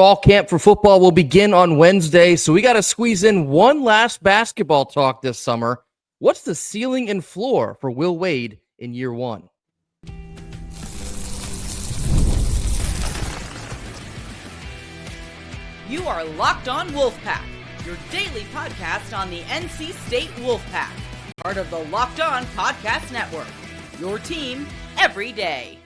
Fall camp for football will begin on Wednesday, so we got to squeeze in one last basketball talk this summer. What's the ceiling and floor for Will Wade in year one? You are Locked On Wolfpack, your daily podcast on the NC State Wolfpack, part of the Locked On Podcast Network, your team every day.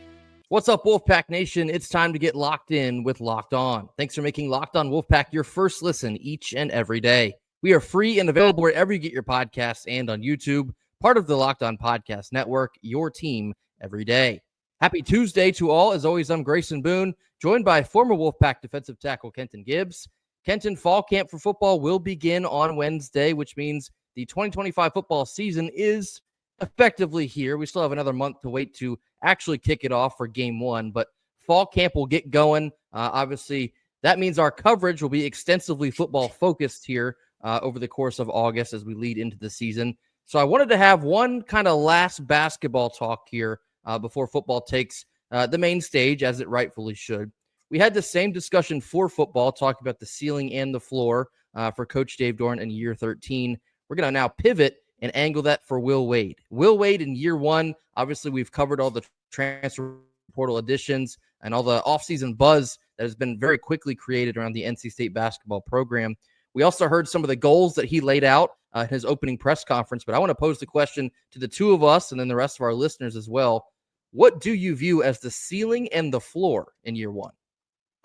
What's up, Wolfpack Nation? It's time to get locked in with Locked On. Thanks for making Locked On Wolfpack your first listen each and every day. We are free and available wherever you get your podcasts and on YouTube, part of the Locked On Podcast Network, your team every day. Happy Tuesday to all. As always, I'm Grayson Boone, joined by former Wolfpack defensive tackle Kenton Gibbs. Kenton, fall camp for football will begin on Wednesday, which means the 2025 football season is effectively here. We still have another month to wait to actually kick it off for game one, but fall camp will get going. Obviously, that means our coverage will be extensively football focused here over the course of August as we lead into the season. So I wanted to have one kind of last basketball talk here before football takes the main stage, as it rightfully should. We had the same discussion for football, talking about the ceiling and the floor for Coach Dave Doran in year 13. We're going to now pivot and angle that for Will Wade. Will Wade in year one, obviously we've covered all the transfer portal additions and all the offseason buzz that has been very quickly created around the NC State basketball program. We also heard some of the goals that he laid out in his opening press conference, but I want to pose the question to the two of us and then the rest of our listeners as well. What do you view as the ceiling and the floor in year one?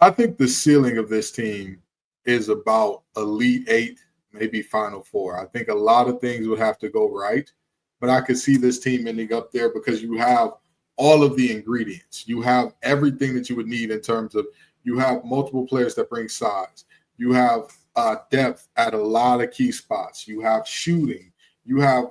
I think the ceiling of this team is about Elite Eight, maybe Final Four. I think a lot of things would have to go right, but I could see this team ending up there because you have all of the ingredients. You have everything that you would need in terms of you have multiple players that bring size. You have depth at a lot of key spots. You have shooting. You have,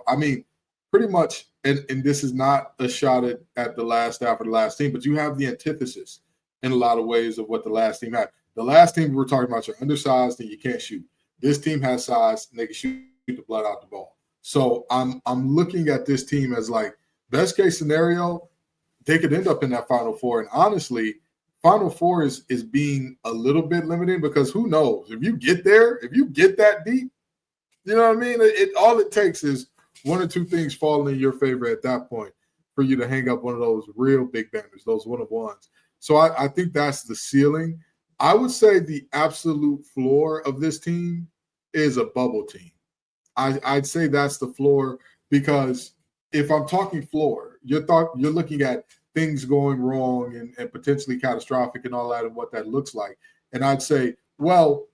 pretty much, and this is not a shot at the last half of the last team, but you have the antithesis in a lot of ways of what the last team had. The last team we were talking about, you're undersized and you can't shoot. This team has size and they can shoot the blood out the ball. So I'm looking at this team as like best case scenario, they could end up in that Final Four. And honestly, Final Four is being a little bit limited because who knows? If you get there, if you get that deep, you know what I mean? All it takes is one or two things falling in your favor at that point for you to hang up one of those real big banners, those one-of-ones. So I think that's the ceiling. I would say the absolute floor of this team is a bubble team. I'd say that's the floor because if I'm talking floor, you're looking at things going wrong and potentially catastrophic and all that and what that looks like. And I'd say, well,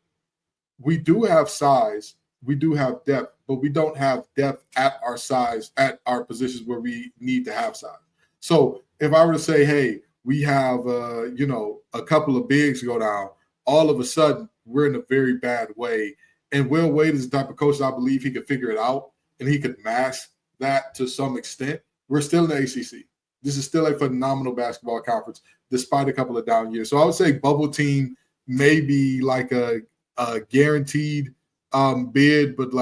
we do have size, we do have depth, but we don't have depth at our size, at our positions where we need to have size. So if I were to say, hey, we have, a couple of bigs go down, all of a sudden we're in a very bad way. And Will Wade is the type of coach that I believe he could figure it out and he could mask that to some extent. We're still in the ACC. This is still a phenomenal basketball conference despite a couple of down years. So I would say bubble team may be like a guaranteed bid, but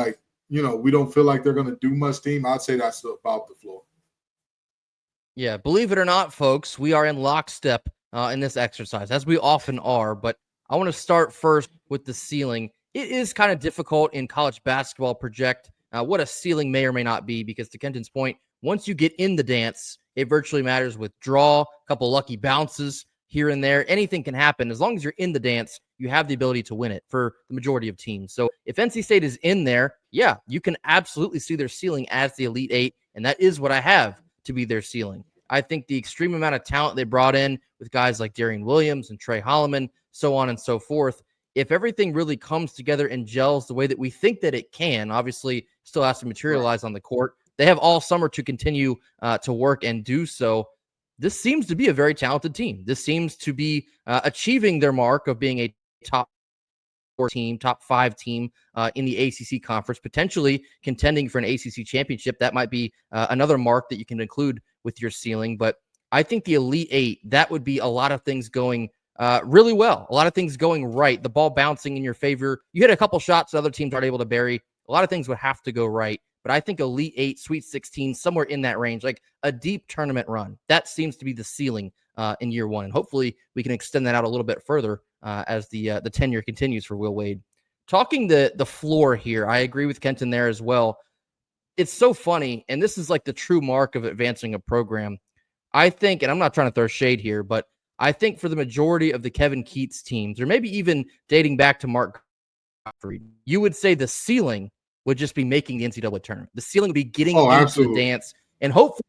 we don't feel like they're going to do much team. I'd say that's about the floor. Yeah, believe it or not, folks, we are in lockstep in this exercise, as we often are. But I want to start first with the ceiling. It is kind of difficult in college basketball project what a ceiling may or may not be, because to Kenton's point, once you get in the dance, it virtually matters with draw, a couple lucky bounces here and there. Anything can happen. As long as you're in the dance, you have the ability to win it for the majority of teams. So if NC State is in there, yeah, you can absolutely see their ceiling as the Elite Eight, and that is what I have to be their ceiling. I think the extreme amount of talent they brought in with guys like Darian Williams and Trey Holloman, so on and so forth, if everything really comes together and gels the way that we think that it can, obviously still has to materialize on the court. They have all summer to continue to work and do so. This seems to be a very talented team. This seems to be achieving their mark of being a top 4 team, top 5 team in the ACC conference, potentially contending for an ACC championship. That might be another mark that you can include with your ceiling. But I think the Elite Eight, that would be a lot of things going really well, a lot of things going right, the ball bouncing in your favor. You hit a couple shots that other teams aren't able to bury. A lot of things would have to go right. But I think Elite Eight, Sweet 16, somewhere in that range, like a deep tournament run, that seems to be the ceiling in year one. And hopefully we can extend that out a little bit further as the tenure continues for Will Wade. Talking the floor here, I agree with Kenton there as well. It's so funny, and this is like the true mark of advancing a program. I think, and I'm not trying to throw shade here, but I think for the majority of the Kevin Keats teams, or maybe even dating back to Mark Gottfried, you would say the ceiling would just be making the NCAA tournament. The ceiling would be getting into absolutely. the dance, and hopefully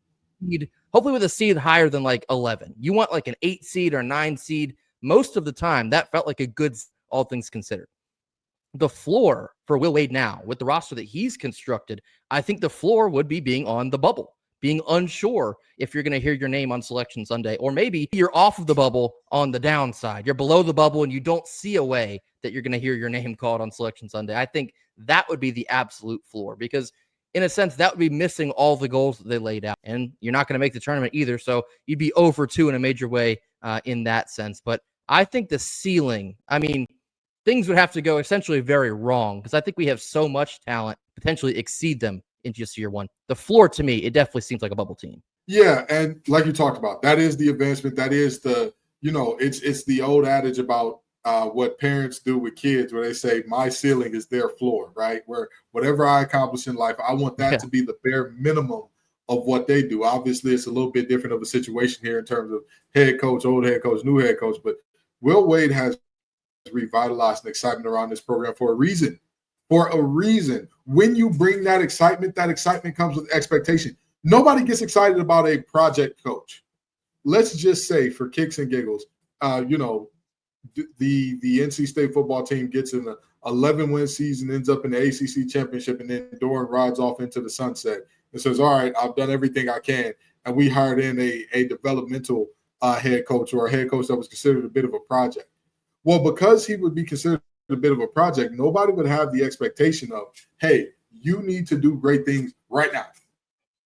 with a seed higher than like 11. You want like an 8 seed or 9 seed. Most of the time, that felt like a good, all things considered. The floor for Will Wade now, with the roster that he's constructed, I think the floor would be being on the bubble, being unsure if you're going to hear your name on Selection Sunday, or maybe you're off of the bubble on the downside. You're below the bubble and you don't see a way that you're going to hear your name called on Selection Sunday. I think that would be the absolute floor, because in a sense, that would be missing all the goals that they laid out, and you're not going to make the tournament either. So you'd be over 2 in a major way in that sense. But I think the ceiling, I mean, things would have to go essentially very wrong, because I think we have so much talent, potentially exceed them in just year one. The floor, to me, it definitely seems like a bubble team. Yeah, and like you talked about, that is the advancement. That is the, it's the old adage about what parents do with kids, where they say, my ceiling is their floor, right? Where whatever I accomplish in life, I want that to be the bare minimum of what they do. Obviously, it's a little bit different of a situation here in terms of head coach, old head coach, new head coach, but Will Wade has revitalized and excitement around this program for a reason. For a reason. When you bring that excitement comes with expectation. Nobody gets excited about a project coach. Let's just say, for kicks and giggles, the NC State football team gets an 11-win season, ends up in the ACC championship, and then Doran rides off into the sunset and says, all right, I've done everything I can. And we hired in a developmental head coach, or a head coach that was considered a bit of a project. Well, because he would be considered a bit of a project, nobody would have the expectation of, hey, you need to do great things right now.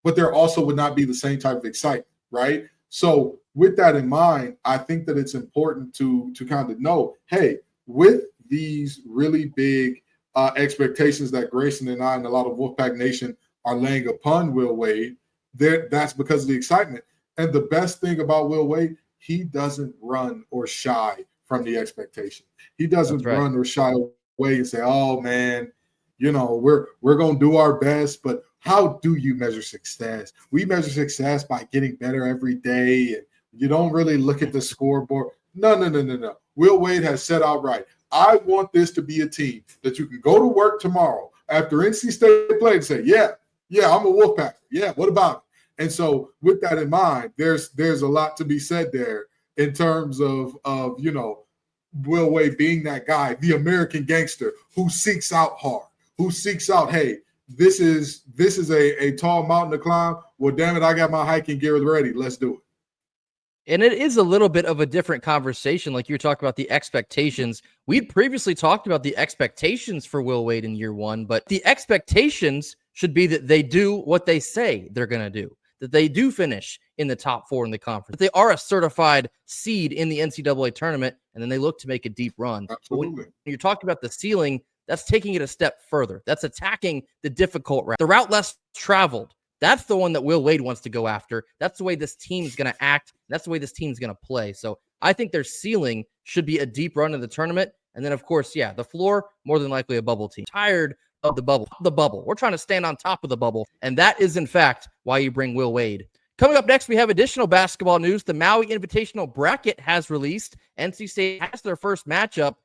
But there also would not be the same type of excitement, right? So with that in mind, I think that it's important to kind of know, hey, with these really big expectations that Grayson and I and a lot of Wolfpack Nation are laying upon Will Wade, that's because of the excitement. And the best thing about Will Wade, he doesn't run or shy from the expectation. He doesn't run or shy away and say, oh man, we're going to do our best, but how do you measure success? We measure success by getting better every day, and you don't really look at the scoreboard. No. Will Wade has said outright, I want this to be a team that you can go to work tomorrow after NC State play and say, yeah, I'm a Wolfpack. Yeah, what about it? And so with that in mind, there's a lot to be said there in terms of Will Wade being that guy, the American gangster who seeks out hard, who seeks out, hey, this is a tall mountain to climb. Well, damn it, I got my hiking gear ready. Let's do it. And it is a little bit of a different conversation. Like you were talking about the expectations. We'd previously talked about the expectations for Will Wade in year one, but the expectations should be that they do what they say they're going to do, that they do finish in the top 4 in the conference, that they are a certified seed in the NCAA tournament, and then they look to make a deep run. Absolutely. When you're talking about the ceiling, that's taking it a step further. That's attacking the difficult route, the route less traveled. That's the one that Will Wade wants to go after. That's the way this team is going to act. That's the way this team is going to play. So I think their ceiling should be a deep run in the tournament. And then, of course, the floor, more than likely a bubble team. Tired of the bubble. We're trying to stand on top of the bubble. And that is, in fact, why you bring Will Wade. Coming up next, we have additional basketball news. The Maui Invitational bracket has released. NC State has their first matchup.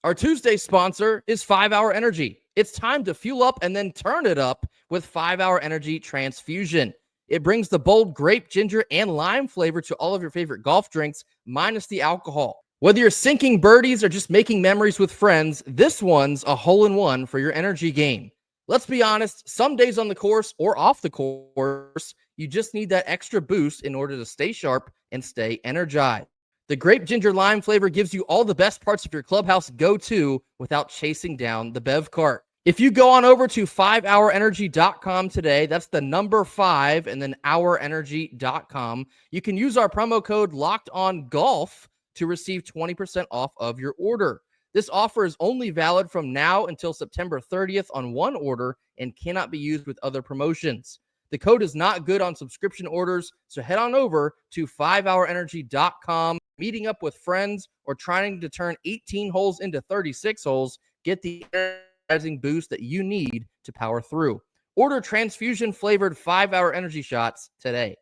Our Tuesday sponsor is 5 Hour Energy. It's time to fuel up and then turn it up with 5 Hour Energy Transfusion. It brings the bold grape, ginger, and lime flavor to all of your favorite golf drinks, minus the alcohol. Whether you're sinking birdies or just making memories with friends, this one's a hole-in-one for your energy game. Let's be honest, some days on the course or off the course, you just need that extra boost in order to stay sharp and stay energized. The grape ginger lime flavor gives you all the best parts of your clubhouse go-to without chasing down the bev cart. If you go on over to 5hourenergy.com today, that's the number 5 and then hourenergy.com, you can use our promo code LOCKEDONGOLF to receive 20% off of your order. This offer is only valid from now until September 30th on one order and cannot be used with other promotions. The code is not good on subscription orders, so head on over to 5hourenergy.com. meeting up with friends, or trying to turn 18 holes into 36 holes, get the energizing boost that you need to power through. Order transfusion-flavored 5-hour energy shots today.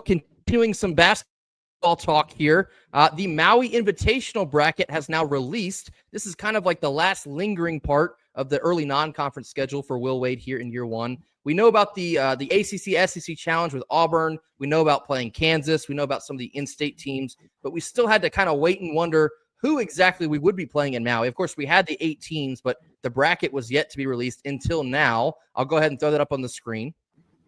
Continuing some basketball talk here, the Maui Invitational bracket has now released. This is kind of like the last lingering part of the early non-conference schedule for Will Wade here in year one. We know about the ACC SEC Challenge with Auburn. We know about playing Kansas. We know about some of the in-state teams, but we still had to kind of wait and wonder who exactly we would be playing in Maui. Of course, we had the 8 teams, but the bracket was yet to be released until now. I'll go ahead and throw that up on the screen.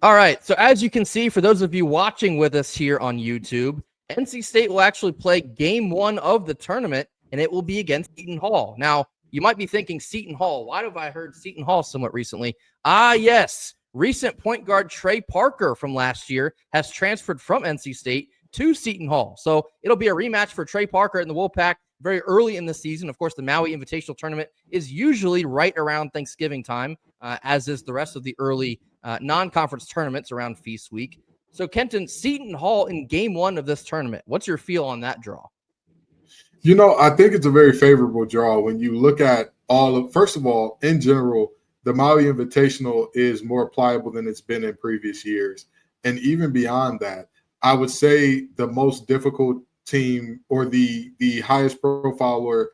All right, so as you can see, for those of you watching with us here on YouTube, NC State will actually play game 1 of the tournament, and it will be against Seton Hall. Now, you might be thinking, Seton Hall, why have I heard Seton Hall somewhat recently? Yes. Recent point guard Trey Parker from last year has transferred from NC State to Seton Hall. So it'll be a rematch for Trey Parker and the Wolfpack very early in the season. Of course, the Maui Invitational Tournament is usually right around Thanksgiving time, as is the rest of the early non-conference tournaments around Feast Week. So, Kenton, Seton Hall in game 1 of this tournament. What's your feel on that draw? I think it's a very favorable draw when you look at first of all, in general, the Maui Invitational is more pliable than it's been in previous years. And even beyond that, I would say the most difficult team, or the highest profile, or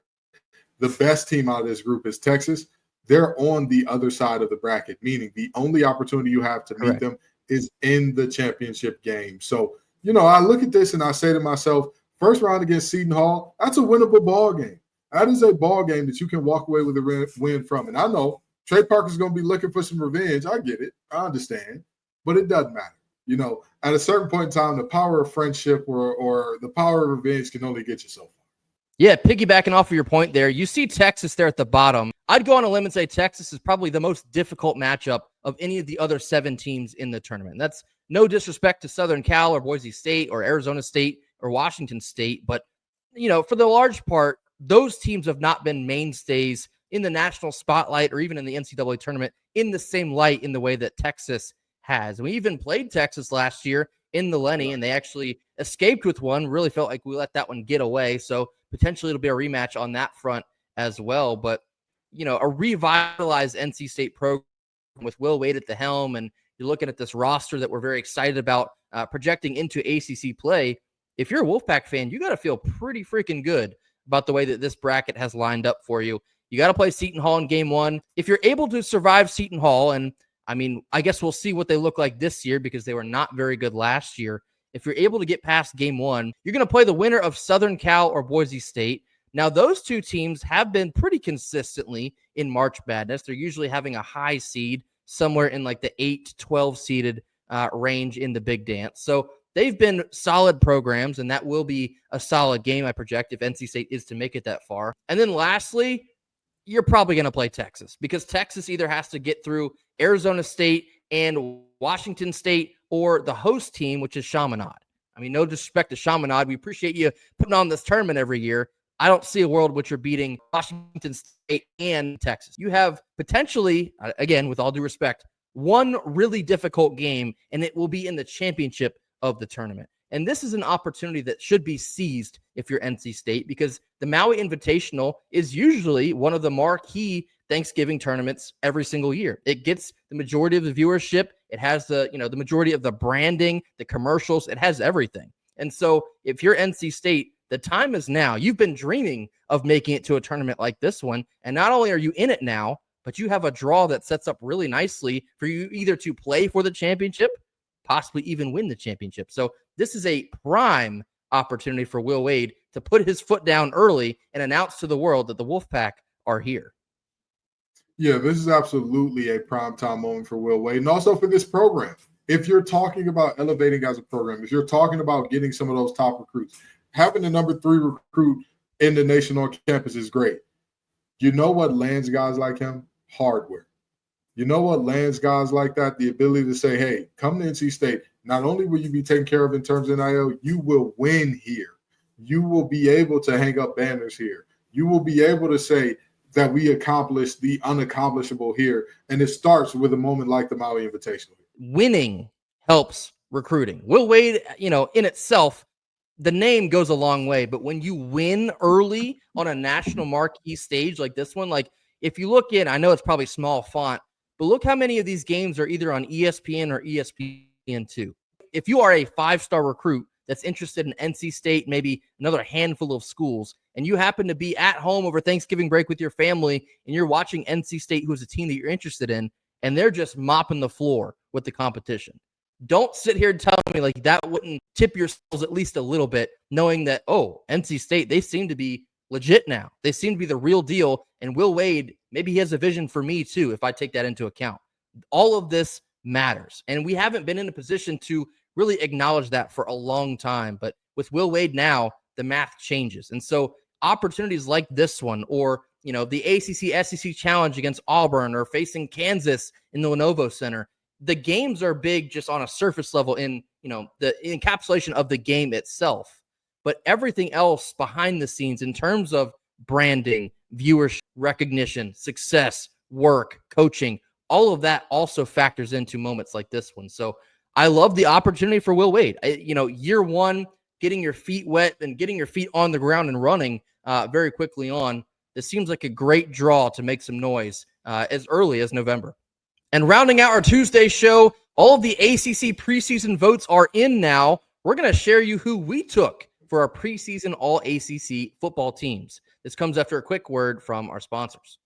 the best team out of this group is Texas. They're on the other side of the bracket, meaning the only opportunity you have to meet them is in the championship game. So, I look at this and I say to myself, first round against Seton Hall, that's a winnable ball game. That is a ball game that you can walk away with a win from. And I know Trey Parker's going to be looking for some revenge. I get it. I understand. But it doesn't matter. At a certain point in time, the power of friendship or the power of revenge can only get you so far. Yeah, piggybacking off of your point there, you see Texas there at the bottom. I'd go on a limb and say Texas is probably the most difficult matchup of any of the other 7 teams in the tournament. That's no disrespect to Southern Cal or Boise State or Arizona State or Washington State, but, for the large part, those teams have not been mainstays in the national spotlight or even in the NCAA tournament in the same light in the way that Texas has. And we even played Texas last year in the Lenny, and they actually escaped with one. Really felt like we let that one get away. So potentially it'll be a rematch on that front as well. But, a revitalized NC State program with Will Wade at the helm, and you're looking at this roster that we're very excited about projecting into ACC play. If you're a Wolfpack fan, you got to feel pretty freaking good about the way that this bracket has lined up for you. You got to play Seton Hall in game 1. If you're able to survive Seton Hall, and I guess we'll see what they look like this year because they were not very good last year. If you're able to get past game 1, you're going to play the winner of Southern Cal or Boise State. Now, those 2 teams have been pretty consistently in March Madness. They're usually having a high seed somewhere in like the 8 to 12 seeded range in the Big Dance. So they've been solid programs, and that will be a solid game, I project, if NC State is to make it that far. And then lastly, you're probably going to play Texas because Texas either has to get through Arizona State and Washington State or the host team, which is Chaminade. No disrespect to Chaminade. We appreciate you putting on this tournament every year. I don't see a world in which you're beating Washington State and Texas. You have potentially, again, with all due respect, one really difficult game, and it will be in the championship of the tournament. And this is an opportunity that should be seized if you're NC State, because the Maui Invitational is usually one of the marquee Thanksgiving tournaments every single year. It gets the majority of the viewership. It has the majority of the branding, the commercials. It has everything. And so if you're NC State, the time is now. You've been dreaming of making it to a tournament like this one. And not only are you in it now, but you have a draw that sets up really nicely for you either to play for the championship, possibly even win the championship. So this is a prime opportunity for Will Wade to put his foot down early and announce to the world that the Wolfpack are here. Yeah, this is absolutely a primetime moment for Will Wade and also for this program. If you're talking about elevating as a program, if you're talking about getting some of those top recruits, having the number 3 recruit in the nation on campus is great. You know what lands guys like him? Hardware. You know what lands guys like that? The ability to say, hey, come to NC State. Not only will you be taken care of in terms of NIL, you will win here. You will be able to hang up banners here. You will be able to say that we accomplished the unaccomplishable here. And it starts with a moment like the Maui Invitational. Winning helps recruiting. Will Wade, in itself, the name goes a long way, but when you win early on a national marquee stage like this one, like if you look in, I know it's probably small font, but look how many of these games are either on ESPN or ESPN2. If you are a 5-star recruit that's interested in NC State, maybe another handful of schools, and you happen to be at home over Thanksgiving break with your family, and you're watching NC State, who's a team that you're interested in, and they're just mopping the floor with the competition. Don't sit here and tell me like that wouldn't tip your souls at least a little bit, knowing that, oh, NC State, they seem to be legit now. They seem to be the real deal. And Will Wade, maybe he has a vision for me too, if I take that into account. All of this matters. And we haven't been in a position to really acknowledge that for a long time. But with Will Wade now, the math changes. And so opportunities like this one, or, you know, the ACC SEC challenge against Auburn, or facing Kansas in the Lenovo Center, the games are big just on a surface level in, you know, the encapsulation of the game itself. But everything else behind the scenes in terms of branding, viewership, recognition, success, work, coaching, all of that also factors into moments like this one. So I love the opportunity for Will Wade. Year one, getting your feet wet and getting your feet on the ground and running very quickly on. This seems like a great draw to make some noise as early as November. And rounding out our Tuesday show, all of the ACC preseason votes are in now. We're going to share you who we took for our preseason all-ACC football teams. This comes after a quick word from our sponsors.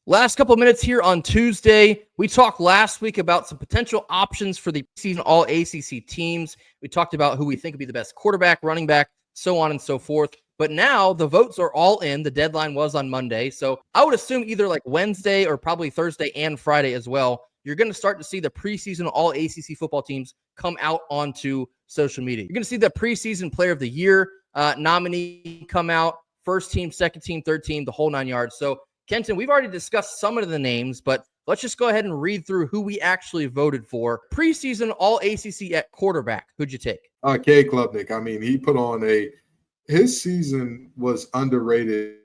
Last couple minutes here on Tuesday. We talked last week about some potential options for the preseason all-ACC teams. We talked about who we think would be the best quarterback, running back, so on and so forth. But now the votes are all in. The deadline was on Monday. So I would assume either like Wednesday or probably Thursday and Friday as well, you're going to start to see the preseason all-ACC football teams come out onto social media. You're going to see the preseason player of the year nominee come out, first team, second team, third team, the whole 9 yards. So Kenton, we've already discussed some of the names, but let's just go ahead and read through who we actually voted for. Preseason all-ACC at quarterback. Who'd you take? K. Klubnik. I mean, he put on his season was underrated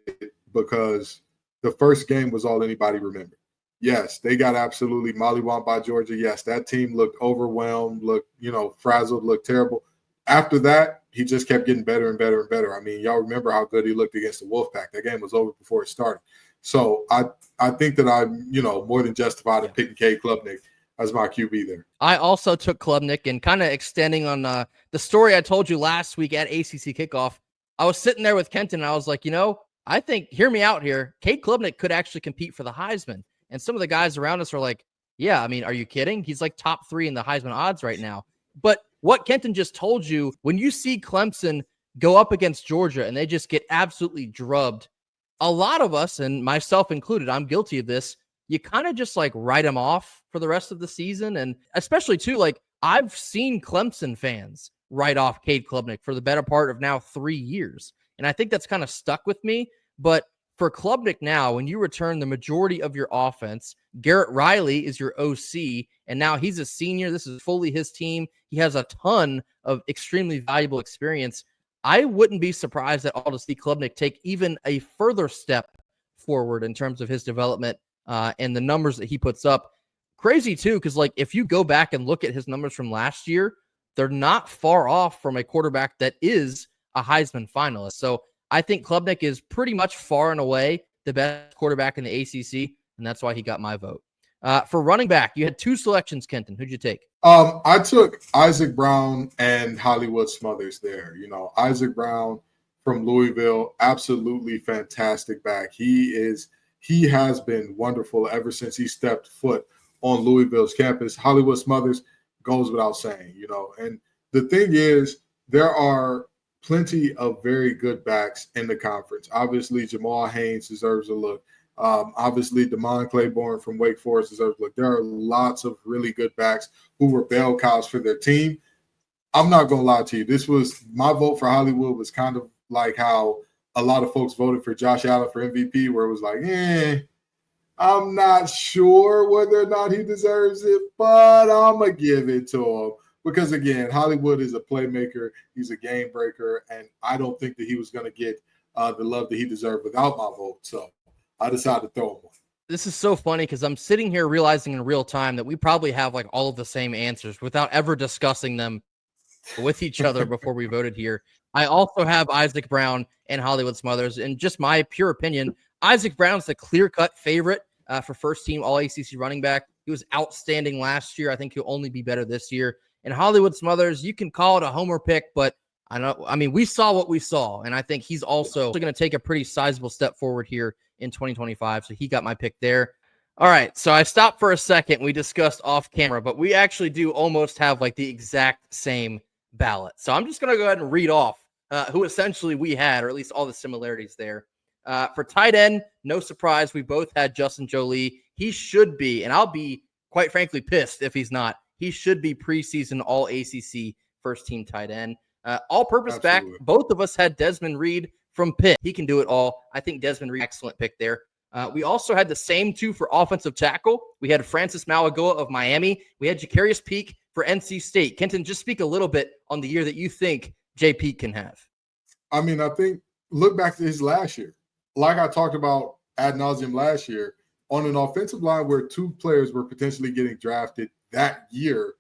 because the first game was all anybody remembered. Yes, they got absolutely mollywomped by Georgia. Yes, that team looked overwhelmed, looked, frazzled, looked terrible. After that, he just kept getting better and better and better. I mean, y'all remember how good he looked against the Wolfpack. That game was over before it started. So I think that I'm, more than justified in picking K. Klubnik as my QB there. I also took Klubnik, and kind of extending on the story I told you last week at ACC Kickoff. I was sitting there with Kenton, and I was like, I think, hear me out here, Cade Klubnik could actually compete for the Heisman. And some of the guys around us are like, yeah, I mean, are you kidding? He's like top 3 in the Heisman odds right now. But what Kenton just told you, when you see Clemson go up against Georgia and they just get absolutely drubbed, a lot of us, and myself included, I'm guilty of this, you kind of just like write them off for the rest of the season. And especially too, like I've seen Clemson fans write off Cade Klubnik for the better part of now 3 years. And I think that's kind of stuck with me. But for Klubnik now, when you return the majority of your offense, Garrett Riley is your OC, and now he's a senior. This is fully his team. He has a ton of extremely valuable experience. I wouldn't be surprised at all to see Klubnik take even a further step forward in terms of his development and the numbers that he puts up. Crazy too, because like if you go back and look at his numbers from last year, they're not far off from a quarterback that is a Heisman finalist. So I think Klubnik is pretty much far and away the best quarterback in the ACC, and that's why he got my vote. For running back, you had 2 selections, Kenton. Who'd you take? I took Isaac Brown and Hollywood Smothers there. Isaac Brown from Louisville, absolutely fantastic back. He has been wonderful ever since he stepped foot on Louisville's campus. Hollywood Smothers goes without saying, and the thing is, there are plenty of very good backs in the conference. Obviously, Jamal Haynes deserves a look. Obviously, Damon Claiborne from Wake Forest deserves a look. There are lots of really good backs who were bell cows for their team. I'm not going to lie to you. This was my vote for Hollywood was kind of like how a lot of folks voted for Josh Allen for MVP, where it was like, I'm not sure whether or not he deserves it, but I'm going to give it to him. Because, again, Hollywood is a playmaker. He's a game breaker, and I don't think that he was going to get the love that he deserved without my vote. So I decided to throw him one. This is so funny because I'm sitting here realizing in real time that we probably have like all of the same answers without ever discussing them with each other before we voted here. I also have Isaac Brown and Hollywood Smothers. And just my pure opinion, Isaac Brown's the clear-cut favorite for first-team All-ACC running back. He was outstanding last year. I think he'll only be better this year. And Hollywood Smothers, you can call it a homer pick, but we saw what we saw, and I think he's also going to take a pretty sizable step forward here in 2025. So he got my pick there. All right, so I stopped for a second. We discussed off camera, but we actually do almost have like the exact same ballot. So I'm just going to go ahead and read off who essentially we had, or at least all the similarities there. For tight end, no surprise, we both had Justin Jolie. He should be, and I'll be quite frankly pissed if he's not. He should be preseason All-ACC first-team tight end. All-purpose back, both of us had Desmond Reed from Pitt. He can do it all. I think Desmond Reed, excellent pick there. We also had the same two for offensive tackle. We had Francis Mauigoa of Miami. We had Jacarius Peak for NC State. Kenton, just speak a little bit on the year that you think Jay Peak can have. I think look back to his last year. Like I talked about ad nauseum last year, on an offensive line where two players were potentially getting drafted that year,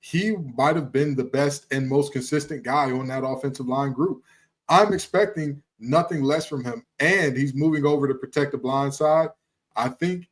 he might have been the best and most consistent guy on that offensive line group. I'm expecting nothing less from him, and he's moving over to protect the blind side. I think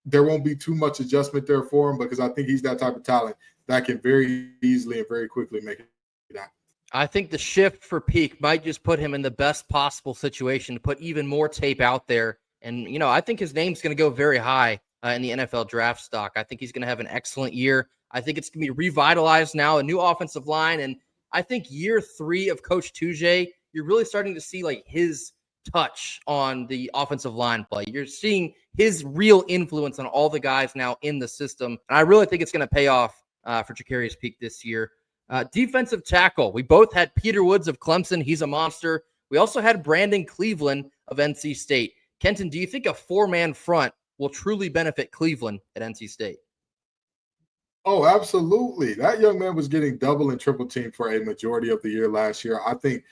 there won't be too much adjustment there for him because I think he's that type of talent that can very easily and very quickly make it happen. I think the shift for Peak might just put him in the best possible situation to put even more tape out there. And, I think his name's going to go very high in the NFL draft stock. I think he's going to have an excellent year. I think it's going to be revitalized now, a new offensive line. And I think year 3 of Coach Tujay, you're really starting to see like his touch on the offensive line play. You're seeing his real influence on all the guys now in the system. And I really think it's going to pay off for Jacarius Peak this year. Defensive tackle. We both had Peter Woods of Clemson. He's a monster. We also had Brandon Cleveland of NC State. Kenton, do you think a 4-man front will truly benefit Cleveland at NC State? Oh, absolutely. That young man was getting double and triple teamed for a majority of the year last year. I think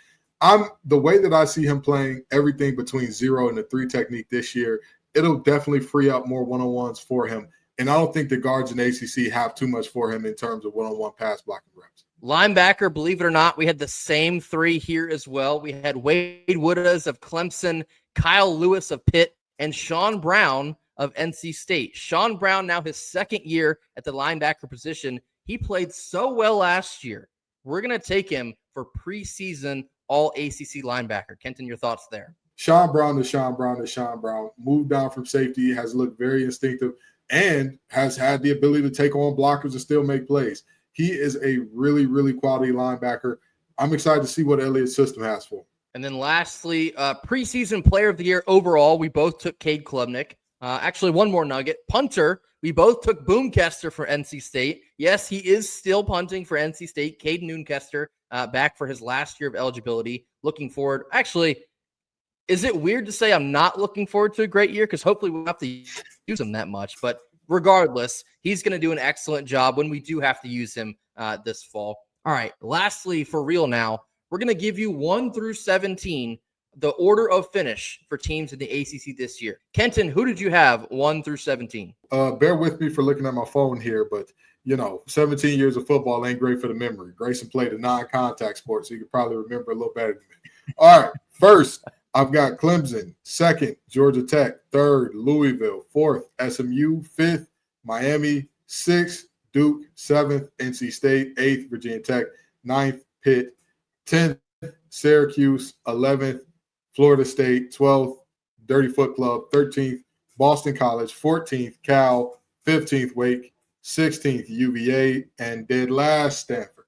the way that I see him playing everything between 0 and the 3 technique this year, it'll definitely free up more one-on-ones for him. And I don't think the guards in ACC have too much for him in terms of one-on-one pass blocking reps. Linebacker, believe it or not, we had the same 3 here as well. We had Wade Woodaz of Clemson, Kyle Lewis of Pitt, and Sean Brown of NC State. Sean Brown, now his second year at the linebacker position. He played so well last year. We're going to take him for preseason All-ACC linebacker. Kenton, your thoughts there? Sean Brown is Sean Brown is Sean Brown. Moved down from safety, has looked very instinctive, and has had the ability to take on blockers and still make plays. He is a really, really quality linebacker. I'm excited to see what Elliott's system has for him. And then lastly, preseason player of the year overall, we both took Cade Klubnik. Actually, one more nugget. Punter, we both took Boone Kester for NC State. Yes, he is still punting for NC State. Caden Noonkester back for his last year of eligibility. Looking forward. Actually, is it weird to say I'm not looking forward to a great year? Because hopefully we'll have to use him that much. But regardless, he's going to do an excellent job when we do have to use him this fall. All right, lastly, for real now, we're going to give you 1 through 17, the order of finish for teams in the ACC this year. Kenton, who did you have 1 through 17? Bear with me for looking at my phone here, but 17 years of football ain't great for the memory. Grayson played a non-contact sport, so you could probably remember a little better than me. All right, first, I've got Clemson. Second, Georgia Tech. Third, Louisville. Fourth, SMU. Fifth, Miami. Sixth, Duke. Seventh, NC State. Eighth, Virginia Tech. Ninth, Pitt. 10th, Syracuse. 11th, Florida State. 12th, Dirty Foot Club. 13th, Boston College. 14th, Cal. 15th, Wake. 16th, UVA. And dead last, Stanford.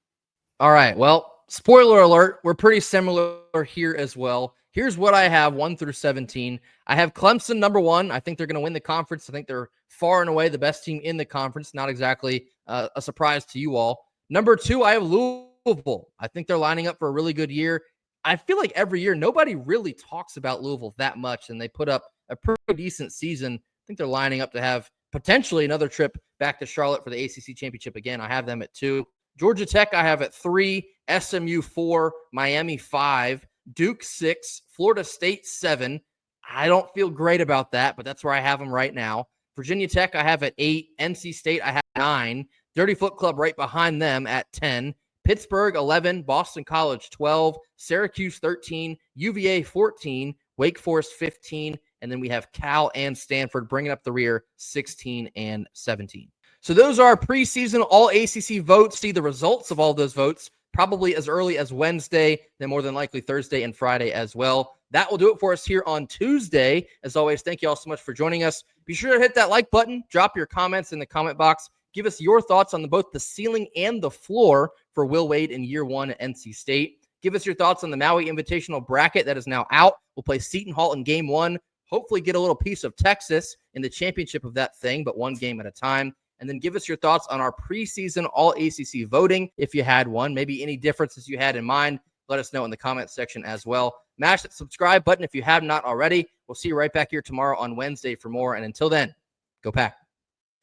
All right. Well, spoiler alert, we're pretty similar here as well. Here's what I have 1 through 17. I have Clemson number 1. I think they're going to win the conference. I think they're far and away the best team in the conference. Not exactly a surprise to you all. Number 2, I have Louisville. I think they're lining up for a really good year. I feel like every year nobody really talks about Louisville that much, and they put up a pretty decent season. I think they're lining up to have potentially another trip back to Charlotte for the ACC championship again. I have them at 2. Georgia Tech I have at 3, SMU 4, Miami 5, Duke 6, Florida State 7. I don't feel great about that, but that's where I have them right now. Virginia Tech I have at 8, NC State I have 9, Dirty Foot Club right behind them at 10, Pittsburgh 11, Boston College 12, Syracuse 13, UVA 14, Wake Forest 15, and then we have Cal and Stanford bringing up the rear 16 and 17. So those are preseason all ACC votes. See the results of all those votes probably as early as Wednesday, then more than likely Thursday and Friday as well. That will do it for us here on Tuesday. As always, thank you all so much for joining us. Be sure to hit that like button, drop your comments in the comment box. Give us your thoughts on both the ceiling and the floor for Will Wade in year one at NC State. Give us your thoughts on the Maui Invitational bracket that is now out. We'll play Seton Hall in game one. Hopefully get a little piece of Texas in the championship of that thing, but one game at a time. And then give us your thoughts on our preseason all-ACC voting, if you had one. Maybe any differences you had in mind. Let us know in the comments section as well. Mash that subscribe button if you have not already. We'll see you right back here tomorrow on Wednesday for more. And until then, go Pack.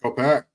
Go Pack.